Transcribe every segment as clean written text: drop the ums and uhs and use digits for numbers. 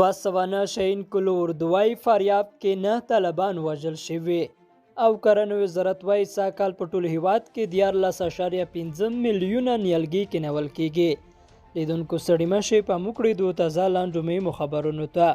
209 کلو اردوای فاریاب کې 9 طالبان وژل شوي او کرنې وزارت وايي سږ کال په ټول هیواد کې 14.5 میلیونه نیالګي کینول کیږي. لیدونکو ستړي مشي په موکړې دوه تازه لاندې مهمو خبرونو ته.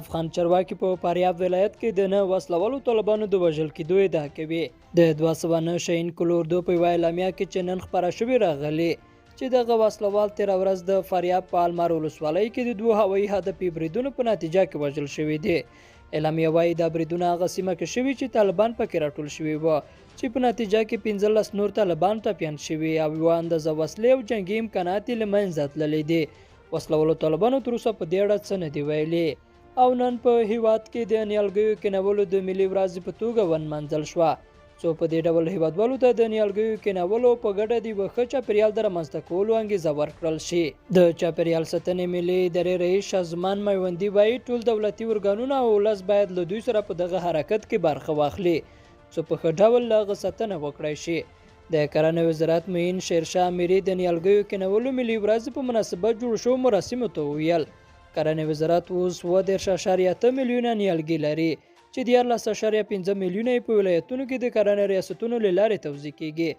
افغان چارواکي په فاریاب ولایت کې د 9 وسلوالو طالبانو د وژل کېدو ادعا کوي. د 209 کلو اردو په اعلامیه کې چې نن خپاره شوې راغلي چې دغه وسلوال تیر ورځ د فاریاب په المار ولسوالۍ کې د 2 هوایي هدفي بریدونو په نتیجه کې وژل شوي دي. اعلامیه وایي دا بریدونه هغه سیمه کې شوي چې طالبان پکې راټول شوي وو چې په نتیجه کې 15 نور طالبان ټپیان شوي او یوه اندازه وسلې او جنګي امکانات یې له منځه تللي دي. وسلوالو طالبانو تر اوسه په دې اړه څه نه دي ویلي او نن په هیواد کې د نیالګیو کینولو د ملي ورځې په توګه ونمانځل شوه. څو په دې ډول هیوادوالو ته د نیالګیو کینولو په ګډه د یوه ښه چاپیریال د رامنځته کولو انګیزه ورکړل شي. د چاپیریال ساتنې ملي ادارې رئیس شازمان میوندي وایي ټول دولتي ارګانونه او ولس باید له دوی سره په دغه حرکت کې برخه واخلي څو په ښه ډول له هغه ساتنه وکړای شي. د کرنې وزارت معین شیرشاه امیري د نیالګیو کینولو ملي ورځې په مناسبت جوړ شوو مراسمو ته وویل کرنې وزارت اوس 14.8 میلیونه نیالګي لري چې 14.5 میلیونه په ولایتونو کې د کرنې ریاستونو له لارې توزیع کیږي.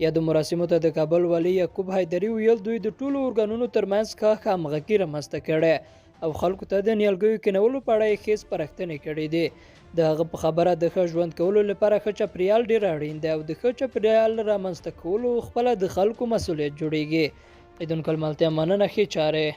یا د مراسمو ته د کابل والي یعقوب حیدري ویل دوی د ټولو ارګانونو ترمنځ ښه همغږي رامنځته کړې او خلکو ته د نیالګیو کینولو په اړه یې ښې سپارښتنې کړې دي. د هغه په خبره د ښه ژوند کولو لپاره ښه چاپیریال ډېر اړین دی او د ښه چاپیریال رامنځته کولو خپله د خلکو مسؤلیت جوړیږي. لیدونکو ملتیا مننه ښې چارې